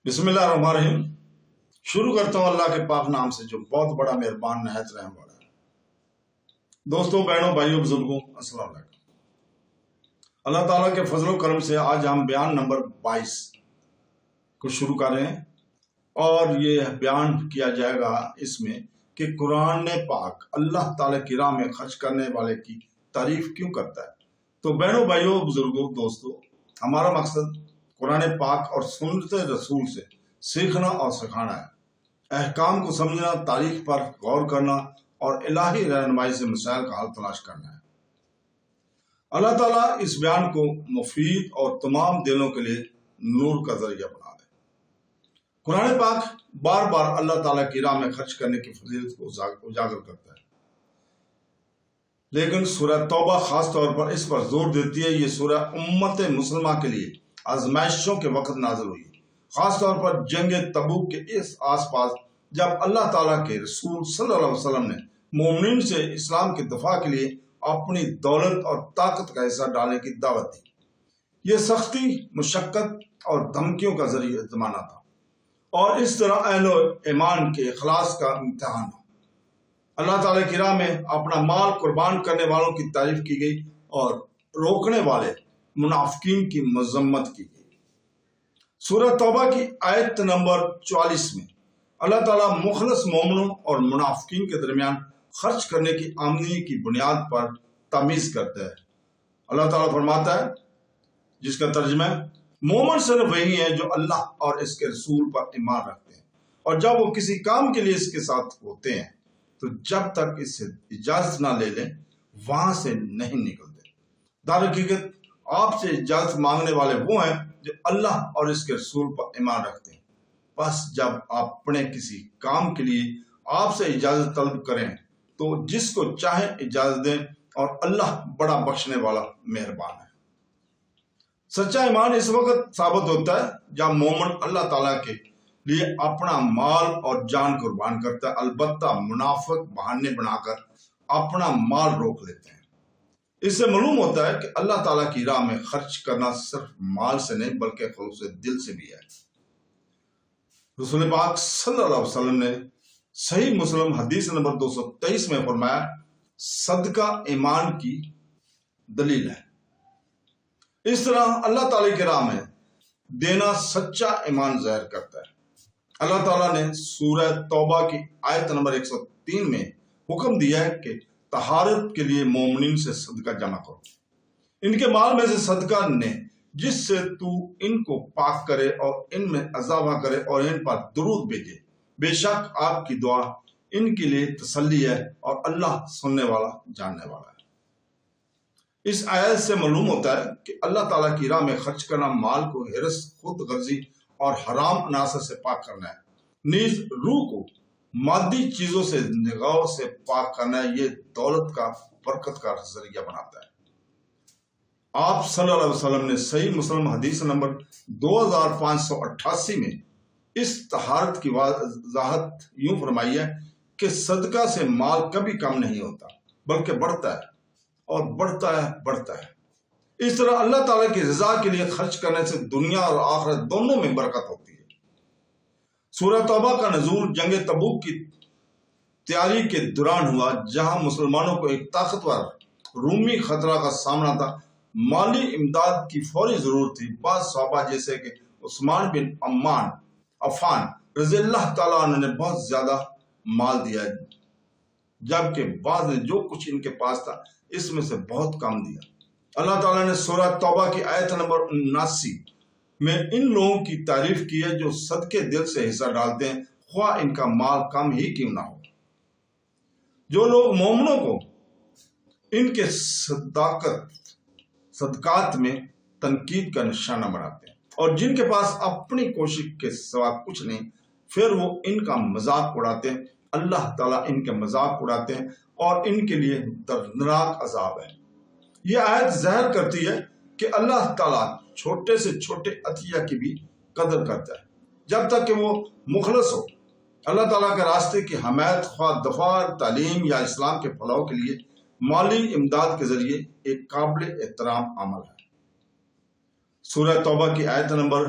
بسم اللہ الرحمن الرحیم۔ شروع کرتا ہوں اللہ کے پاک نام سے جو بہت بڑا مہربان نہایت رحم والا ہے۔ دوستوں، بہنوں، بھائیوں، بزرگوں، السلام علیکم۔ اللہ تعالیٰ کے فضل و کرم سے آج ہم بیان نمبر 22 کو شروع کر رہے ہیں، اور یہ بیان کیا جائے گا اس میں کہ قرآن پاک اللہ تعالیٰ کی راہ میں خرچ کرنے والے کی تعریف کیوں کرتا ہے۔ تو بہنوں، بھائیوں، بزرگوں، دوستوں، ہمارا مقصد قرآن پاک اور سنت رسول سے سیکھنا اور سکھانا ہے، احکام کو سمجھنا، تاریخ پر غور کرنا اور الہی رہنمائی سے مسائل کا حل تلاش کرنا ہے۔ اللہ تعالیٰ اس بیان کو مفید اور تمام دلوں کے لیے نور کا ذریعہ بنا دے۔ قرآن پاک بار بار اللہ تعالیٰ کی راہ میں خرچ کرنے کی فضیلت کو اجاگر کرتا ہے، لیکن سورہ توبہ خاص طور پر اس پر زور دیتی ہے۔ یہ سورہ امت مسلمہ کے لیے آزمائشوں کے وقت نازل ہوئی، خاص طور پر جنگ تبوک کے اس آس پاس، جب اللہ تعالیٰ کے رسول صلی اللہ علیہ وسلم نے مومنین سے اسلام کے دفاع کے لیے اپنی دولت اور طاقت کا حصہ ڈالنے کی دعوت دی۔ یہ سختی، مشقت اور دھمکیوں کا ذریعہ زمانہ تھا، اور اس طرح اہل ایمان کے اخلاص کا امتحان تھا۔ اللہ تعالیٰ کی راہ میں اپنا مال قربان کرنے والوں کی تعریف کی گئی اور روکنے والے منافقین کی مذمت کی گئی۔ سورہ توبہ کی آیت نمبر 44 میں اللہ تعالیٰ مخلص مومنوں اور منافقین کے درمیان خرچ کرنے کی آمدنی کی بنیاد پر تمیز کرتا ہے۔ اللہ تعالیٰ فرماتا ہے، جس کا ترجمہ ہے، مومن صرف وہی ہیں جو اللہ اور اس کے رسول پر ایمان رکھتے ہیں، اور جب وہ کسی کام کے لیے اس کے ساتھ ہوتے ہیں تو جب تک اس سے اجازت نہ لے لیں وہاں سے نہیں نکلتے۔ در حقیقت آپ سے اجازت مانگنے والے وہ ہیں جو اللہ اور اس کے رسول پر ایمان رکھتے ہیں۔ بس جب آپ اپنے کسی کام کے لیے آپ سے اجازت طلب کریں تو جس کو چاہے اجازت دیں، اور اللہ بڑا بخشنے والا مہربان ہے۔ سچا ایمان اس وقت ثابت ہوتا ہے جب مومن اللہ تعالیٰ کے لیے اپنا مال اور جان قربان کرتا ہے، البتہ منافق بہانے بنا کر اپنا مال روک لیتے ہیں۔ اس سے معلوم ہوتا ہے کہ اللہ تعالیٰ کی راہ میں خرچ کرنا صرف مال سے نہیں بلکہ خلوص دل سے بھی ہے۔ رسول پاک صلی اللہ علیہ وسلم نے صحیح مسلم حدیث نمبر 223 میں فرمایا، صدقہ ایمان کی دلیل ہے۔ اس طرح اللہ تعالیٰ کی راہ میں دینا سچا ایمان ظاہر کرتا ہے۔ اللہ تعالیٰ نے سورہ توبہ کی آیت نمبر 103 میں حکم دیا ہے کہ طہارت کے لیے مومنین سے صدقہ جمع کرو، ان کے مال میں سے صدقہ نے جس سے تو ان کو پاک کرے اور ان میں اضافہ کرے اور ان پر درود بھیجے، بے شک آپ کی دعا ان کے لیے تسلی ہے اور اللہ سننے والا جاننے والا ہے۔ اس آیت سے معلوم ہوتا ہے کہ اللہ تعالیٰ کی راہ میں خرچ کرنا مال کو حرص، خود غرضی اور حرام عناصر سے پاک کرنا ہے، نیز روح کو مادی چیزوں سے نگاہ سے پاک کرنا ہے۔ یہ دولت کا برکت کا ذریعہ بناتا ہے۔ آپ صلی اللہ علیہ وسلم نے صحیح مسلم حدیث نمبر 2588 میں اس طہارت کی وضاحت یوں فرمائی ہے کہ صدقہ سے مال کبھی کم نہیں ہوتا بلکہ بڑھتا ہے اور بڑھتا ہے بڑھتا ہے۔ اس طرح اللہ تعالیٰ کی رضا کے لیے خرچ کرنے سے دنیا اور آخرت دونوں میں برکت ہوتی ہے۔ سورہ توبہ کا نزول جنگ تبوک کی تیاری کے دوران ہوا، جہاں مسلمانوں کو ایک طاقتور رومی خطرہ کا سامنا تھا۔ مالی امداد کی فوری ضرورت تھی۔ بعض صحابہ جیسے کہ عثمان بن عفان رضی اللہ تعالیٰ عنہ نے بہت زیادہ مال دیا، جبکہ بعض نے جو کچھ ان کے پاس تھا اس میں سے بہت کم دیا۔ اللہ تعالیٰ نے سورہ توبہ کی آیت نمبر 79 میں ان لوگوں کی تعریف کی ہے جو صدقے دل سے حصہ ڈالتے ہیں، خواہ ان کا مال کم ہی کیوں نہ ہو۔ جو لوگ مومنوں کو ان کے صدقات میں تنقید کا نشانہ بناتے ہیں اور جن کے پاس اپنی کوشش کے سوا کچھ نہیں، پھر وہ ان کا مذاق اڑاتے ہیں، اللہ تعالیٰ ان کے مذاق اڑاتے ہیں اور ان کے لیے دردناک عذاب ہے۔ یہ آیت ظاہر کرتی ہے کہ اللہ تعالیٰ چھوٹے سے چھوٹے عطیہ کی بھی قدر کرتا ہے، جب تک کہ وہ مخلص ہو۔ اللہ تعالیٰ کے راستے کی حمایت، خواہ دفاع، تعلیم یا اسلام کے فلاح کے لیے مالی امداد کے ذریعے ایک قابل احترام عمل ہے۔ سورہ توبہ کی آیت نمبر